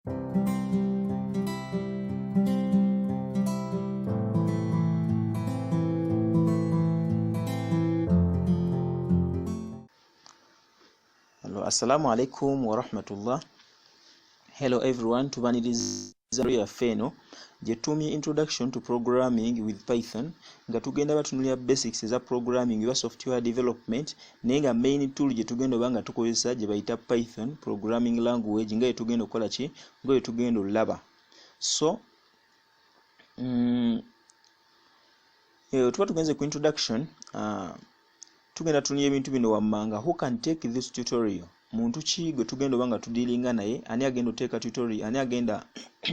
Assalamu alaikum wa rahmatullah. Hello everyone, tubaniriza ya feno jetumye introduction to programming with Python nga tugenda batunulya basics za programming wa software development nenga main tool jetugenda banga tukozesa je bayita Python programming language nga yetugenda okola ki ngo yetugenda olaba. So tuba tugenze ku introduction tugenda tunulya ebintu bino wammanga. Who can take this tutorial? Muntu ki gwe tugenda banga tudilinga naye ani agenda oteeka tutorial, ani agenda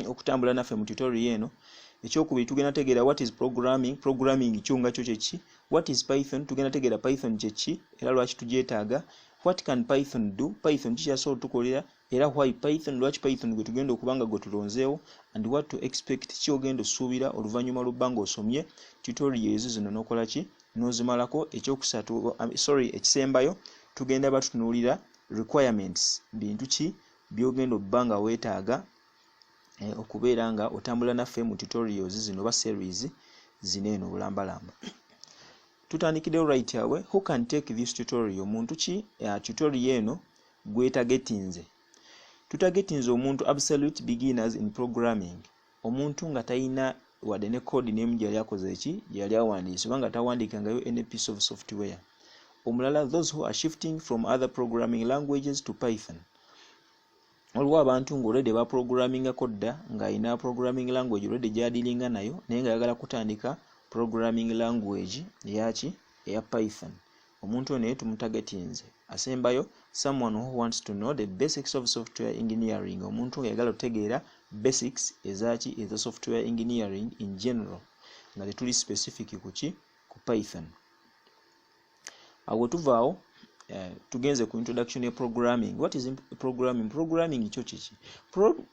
okutambula naffe mu tutorial eno. Ekyokubiri tugenda tegeera what is programming kyonga kyo kyeki, what is Python tugenda tegeera Python kyeki era lwaki tugyetaaga, what can Python do, Python kikyasobola tukolera era why Python, lwaki Python gwe tugenda okubanga gwe tulonzeewo, and what to expect kyogenda osuubira oluvannyuma lw'ebbanga osomye tutorial ezo zino n'okola ki n'ozimalako. Ekyokusatu ekisembayo tugenda batutunuulira requirements, bintu ki byogenda obbanga weetaaga okubeera nga otambula naffe mu tutorials zino ba series zineno bulambalamba. Tutandikire right away. Who can take this tutorial? Muntu ki tutorial eno gwetagetinze. Tutagetinze omuntu absolute beginners in programming, omuntu nga talina wadde ne code name gyali akoze eki gyali awandiise oba nga tawandiikangayo any piece of software. Omulala those who are shifting from other programming languages to Python. Waliwo abantu nga already ba programming kodda nga ina programming language already gyadilinga nayo naye nga ayagala kutandika programming language eyaki eya Python. Omuntu ono tumutagetinze. Asembayo someone who wants to know the basics of software engineering, omuntu nga ayagala otegeera basics ezaki eza software engineering in general nga tetuli specific kuki ku Python. Awo tuvaawo tugenze ku introduction ya programming. What is programming? Programming kyo kiki?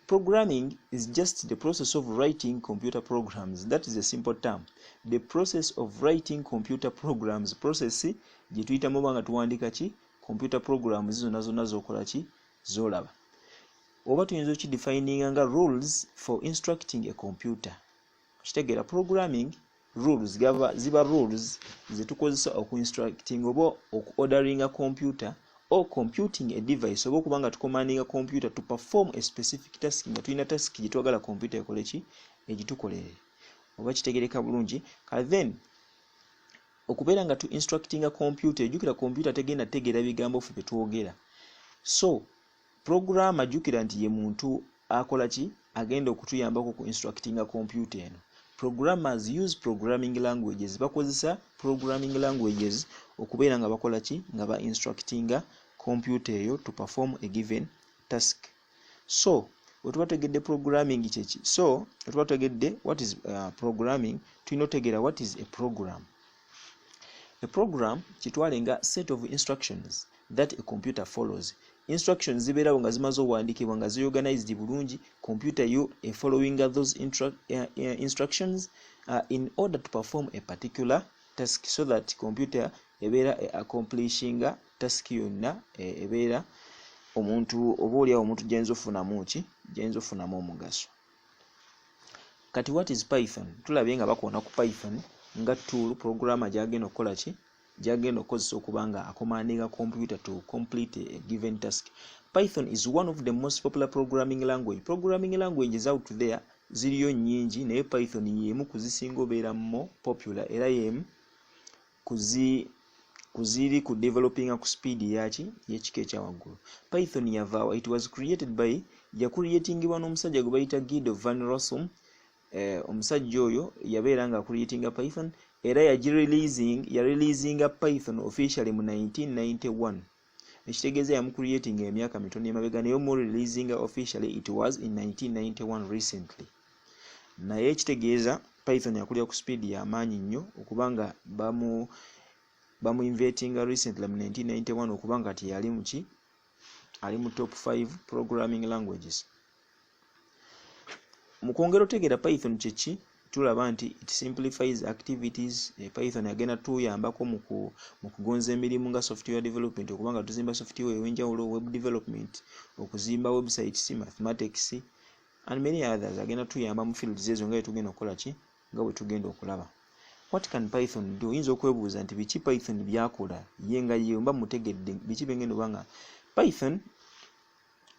Programming is just the process of writing computer programs. That is a simple term. The process of writing computer programs. Process gye tuyitamu banga tuwandika ki computer programs zonna zonna zokola ki zolaba. Oba tuyinza okidefininga nga rules for instructing a computer. Kitegeera programming rules ziba rules zetukozesa okuinstructing oba okuordering a computer or computing a device oba okubanga tucommanding a computer to perform a specific task nga tulina task gye twagala computer ekole ki egitukolere. Oba kitegereka bulungi. Kale then okubeera nga tu instructing a computer, ejjukira computer tegenda tegeera bigambo ffe betwogera. So programmer jjukira nti ye muntu akola ki agenda okutuyambako ku instructing a computer eno. Programmers use programming languages. Bakozesa programming languages okubeera nga bakola ki nga ba instructinga computer eyo to perform a given task. So wetuba tegedde programming kyeki. So wetuba tegedde what is programming, tulina otegeera what is a program. A program kitwale nga set of instructions that a computer follows. Instructions zibeerawo nga zimaze owandiikibwa nga ziorganized bulungi, computer yo following those instructions in order to perform a particular task, so that computer ebeera accomplishing task yonna ebeera omuntu oba oliawo omuntu gyenza ofunamu omugaso. Kati what is Python? Tulabye nga bakoona ku Python nga tool programmer gyagenda okukola ki gyagenda okozesa okubanga akomandinga computer to complete a given task. Python is one of the most popular programming language. Programming languages out there ziriyo nnyingi naye Python yemu kuzisinga obeera more popular era yemu kuziri ku developing ku speed yaki y'ekika ekyawaggulu. Python yavaawa, it was created by creatingibwa n'omusajja gwe bayita Guido van Rossum. Omusajja oyo yabeera nga creatinga Python era yareleasinga Python officially mu 1991. Ekitegeeza yamu creating emyaka mitono emabega naye mu releasinga officially it was in 1991 recently. Naye ekitegeeza Python yakulira ku speed y'amaanyi nnyo okubanga bamu inventinga recently mu 1991 okubanga ati yali muki ali mu top 5 programming languages. Mu kwongera otegeera Python kyeki tulaba nti it simplifies activities. Python agenda tuyambako mu kugonza emirimu nga software development okubanga tuzimba software ewenjawulo, web development, okuzimba websites, mathematics, and many others agenda tuyamba mu fields ezo nga tugenda okukola ki nga bwe tugenda okulaba. What can Python do? Oyinza okwebuuza nti biki Python byakola ye nga ye mba mutegedde biki bengenda obanga Python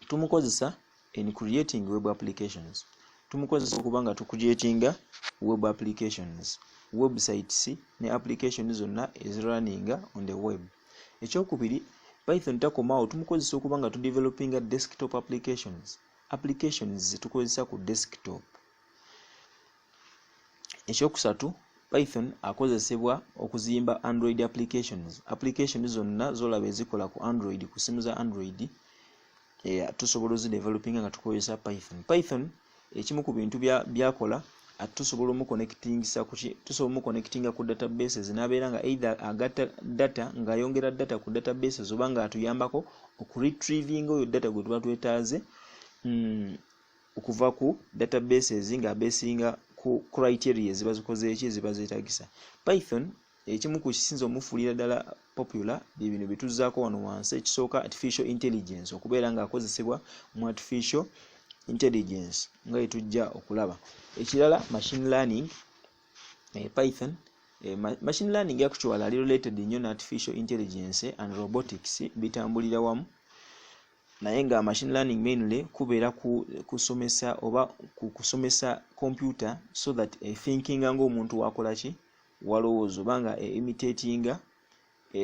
tumukozesa in creating web applications. Tumukozesa okubanga tucreatinga web applications, websites ne applications zonna ezirunninga on the web. Ekyokubiri, Python takomawo tumukozesa okubanga tudevelopinga desktop applications tukozesa ku desktop. Ekyokusatu, Python akozesebwa okuzimba Android applications zonna zolaba ezikola ku Android ku simu za Android tusobola ozidevelopinga nga tukozesa Python ekimu ku bintu byakola tusobola mu connectinga ku databases nabeera nga either agata data nga yongera data ku databases oba nga atuyambako okuretrievinga oyo data gwe tuba twetaaze okuva ku databases nga abesinga ku criteria ziba zikoze eki ziba zetagisa. Python ekimu ku kisinzo omufuulira ddala popular bino bituzzaako wano wansi. Ekisooka artificial intelligence okubeera nga akozesebwa mu artificial intelligence nga etujja okulaba. Ekirala machine learning. Python machine learning actually ali related nnyo ne artificial intelligence and robotics bitambulira wamu, naye nga machine learning mainly kubeera kusomesa oba kusomesa computer so that thinking nga omuntu wakola ki walowooza oba nga imitatinga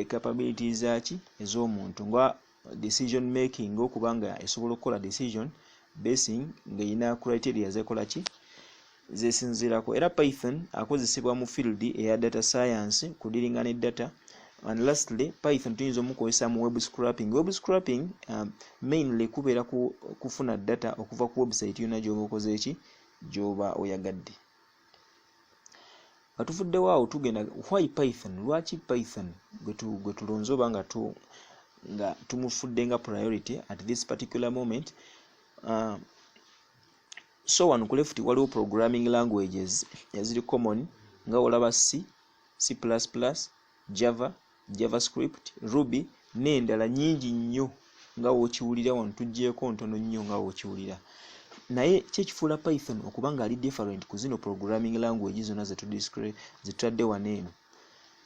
capabilities zaki ez'omuntu nga decision making okubanga esobola okukola decision basing nga ina criteria zekola ki zesinzirako. Era Python akozesebwa mu field eya data science kudiringa ne data. And lastly, Python tuyinza omukozesa mu web scraping. Web scraping mainly kubeera kufuna data okuva ku website yonna gy'oba okoze eki gy'oba oyagadde. Atufuddewo awo tugenda why Python, lwaki Python gwe tulonze oba nga tumufudde nga priority at this particular moment. So wano ku left waliwo programming languages eziri common nga olaba C++, Java, JavaScript, Ruby n'endala nnyingi nnyo nga wookiwulira wano tuggyeko ntono nnyo nga wookiwulira. Naye kyekifuula Python okuba nga ali different ku zino programming languages zonna zetutadde wano eno.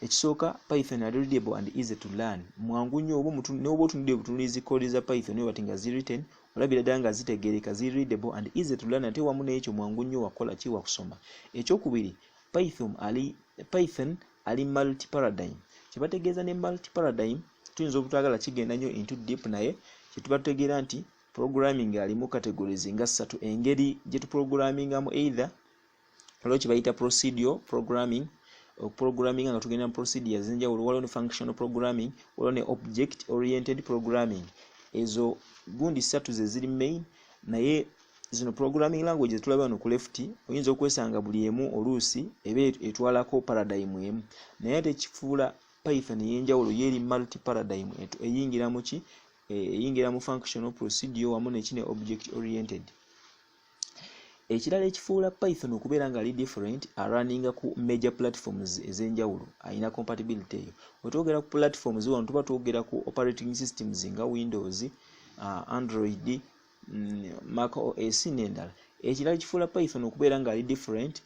Ekisooka, Python ali readable and easy to learn. Mwangu nnyo n'oba otunudde obutunulizi kkoodi za Python oba bati nga ziritten olabira ddala nga zitegeereka ziri readable and easy to learn ate wamu n'ekyo mwangu nnyo wakola ki wakusoma. Ekyokubiri, Python ali multi paradigm. Kyebategeeza ne multi paradigm tuyinza obutwagala kigenda nnyo into deep, naye kyetuba tutegeera nti programming alimu categories nga 3. Engeri gye tuprogrammingamu either waliwo kye bayita procedural programming, programming nga tugenda mu procedures enjawulo, waliwo ne functional programming, waliwo ne object oriented programming. Ezo gundi 3 ze ziri main, naye zino programming languages tulaba wano ku left oyinza okwesanga buli emu oluusi eba etwalako paradigm emu, naye tekifuula Python y'enjawulo yeri multi paradigm eyingira mu ki eyingira mu functional procedure wamu n'ekine object oriented. Ekirala ekifuula Python okubeera nga ali different running ku major platforms ez'enjawulo, alina compatibility eyo. Wetwogera ku platforms wano tuba twogera ku operating systems nga Windows, Android, Mac OS n'endala. Ekirala ekifuula Python okubeera nga ali different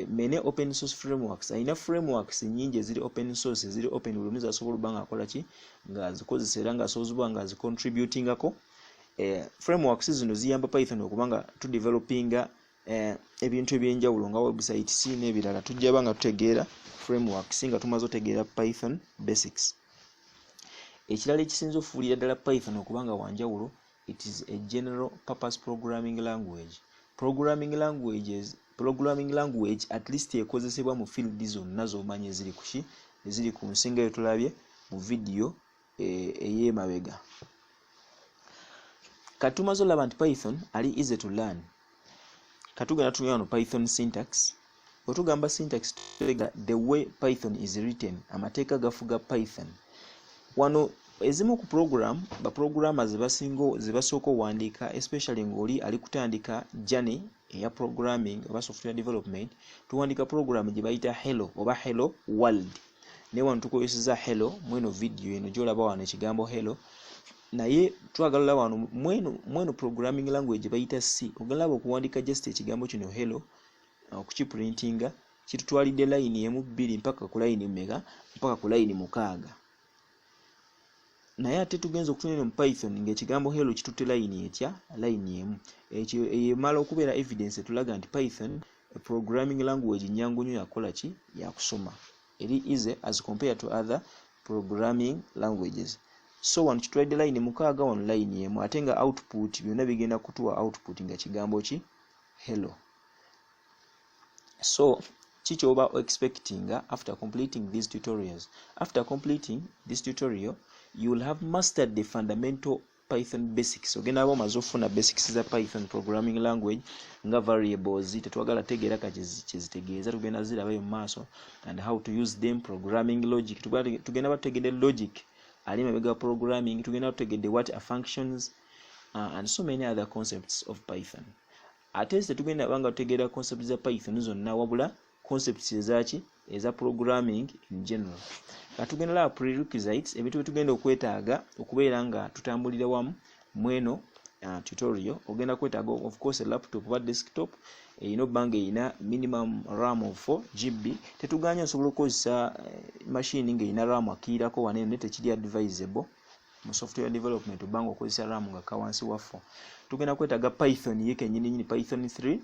mene open source frameworks. Alina frameworks nyingi eziri open source eziri open buli omuntu asobola okuba nga akola ki nga zikozesa era nga asobozebwa nga zicontributingako. Frameworks zino ziyamba Python okuba nga tudevelopinga ebintu ebyenjawulo nga websites n'ebirala. Tujja ba nga tutegeera frameworks nga tumaze otegeera Python basics. Ekirala ekisinza okufuulira ddala Python okuba nga wanjawulo, it is a general purpose programming language. Programming language at least ekozesebwa mu field zonna z'omanyi eziri kuki eziri ku nsinga eyo tulabye mu video ey'emabega. Katumaze olaba nti Python ali easy to learn. Katugenda tunywa no Python syntax. Otugamba syntax the way Python is written, amateeka gafuga Python. Wano ezimu ku ba programmers zebasooka owandiika, especially ng'oli ali kutandika journey eya programming oba software development, tuwandika program gye bayita hello oba hello world. Ne wano tukozesa hello mweno video eno gy'olaba wano ekigambo hello. naye twagala wano mweno programming language bayita C. Ogalaba okuwandika just ekigambo kino hello okukiprintinga kitutwalidde line emu 2 mpaka ku line mega mpaka ku line 6. Naye ate tugenza okutunira mu Python ng'ekigambo hello kitutte line etya line emu. Ekyo emala okubeera evidence etulaga nti Python programming language nyangu nnyo yakola ki yakusoma. Eri easy as compared to other programming languages. So wano kitwalidde line 6 wano line emu ate nga output byonna bigenda kutuwa output nga kigambo ki hello. So chichoba expecting after completing these tutorials. After completing this tutorial, you will have mastered the fundamental Python basics. Ogenda abo mazofuna basics za Python programming language nga variables tetwagala tegera kizitegeeza tugenda ziraba mu maaso and how to use them, programming logic tugenda bategedde logic ali mabega programming, tugenda bategedde what are functions and so many other concepts of Python. Ate tugenda banga tutegeera concepts za Python zonna wabula concepts eza programming in general. Katugenda la prerequisites ebintu tugenda okwetaaga okubeera nga tutambulira wamu mweno tutorial. Ogenda kwetaaga of course a laptop or desktop ino banga ina minimum RAM of 4 GB. Tetuganya osobola okukozesa machine nga ina RAM akirako wanene nete kiri advisable mu software development banga okozesa RAM nga kawansi wa 4. Tugenda kwetaaga Python yeke nyini Python 3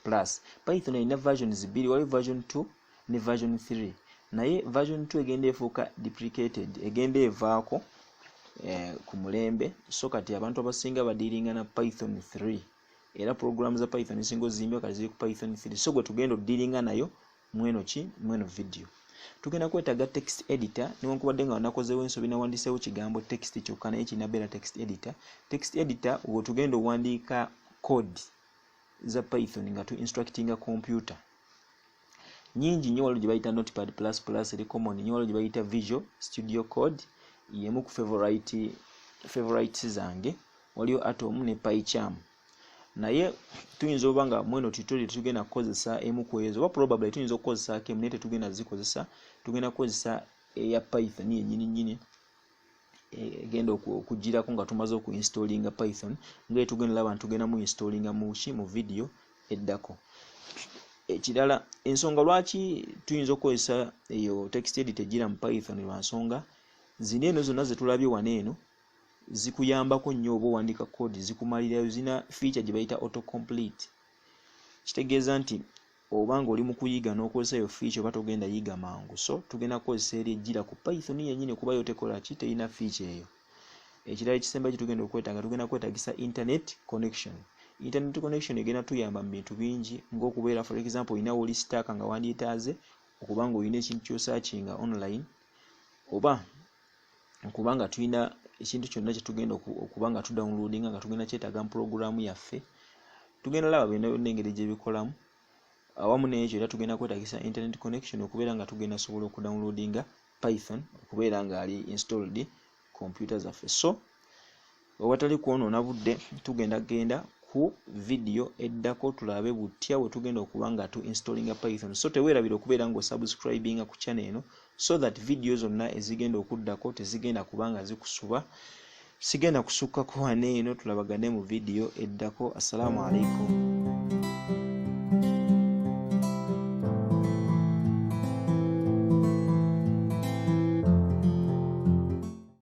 plus. Python ina versions 2, wali version 2 ne version 3. Naye version 2 egenda efuuka deprecated, egenda evaako ku mulembe. So kati abantu abasinga badiringa na Python 3 era programs za Python singo zimbi kati ziri ku Python 3. So gwe tugenda odiringa nayo mweno video. Tugenda kwetaaga text editor newankubadde nga wanakozeewo ensobi nawandiseewo kigambo text kyokka naye kinabeera text editor. Text editor we tugenda owandiika code za Python nga tu instructing computer. Nyingi nnyo waliwo gye bayita Notepad++, eri common nnyo waliwo gye bayita Visual Studio Code, yemu ku favorites zange, waliwo Atom ne PyCharm. Naye tuyinza oba nga mweno tutorial tugenda kukozesa emu ku ezo, oba probably tuyinza okukozesa kemu naye tetugenda zikozesa, tugenda kukozesa eya Python yennyini egenda okugirako nga tumaze okuinstallinga Python nga tugenda laba tugenda mu installinga mu video eddako. Ekirala ensonga lwaki tuyinza okukozesa eyo text editor gira mu Python lwa nsonga zino eno zonna zetulabye waneeno zikuyambako nnyo oba owandika code zikumalirayo, zina feature gye bayita autocomplete. Kitegeeza nti obanga oli mu kuyiga n'okozesa eyo feature oba togenda yiga mangu. So tugenda kukozesa eri ejjira ku Python yennyini kuba yo tekola ki terina feature eyo. Ekirala ekisemba kye tugenda kwetaagisa internet connection. Internet connection egenda tuyamba mu bintu bingi ng'okubeera for example ina oli stack nga wandyetaaze okubanga olina ekintu ky'osearchinga online oba okubanga tulina ekintu kyonna kye tugenda okubanga tudownloadinga nga tugenda kyetaaga mu programu yaffe. Tugenda laba byonna engeri gye bikolamu awamu n'ekyo era tugenda kwetaagisa internet connection okubeera nga tugenda sobola okudownloadinga Python okubeera nga ali installed computer zaffe. So owatali kwonoona budde tugenda ku video eddako tulabe butya bwe tugenda okubanga tu installinga Python. So teweerabira okubeera nga subscribinga ku channel eno so that video zonna ezigenda okuddako tezigenda kubanga zikusuba. Sigenda kusukkako waneeno tulabagane mu video eddako. Assalamu alaikum.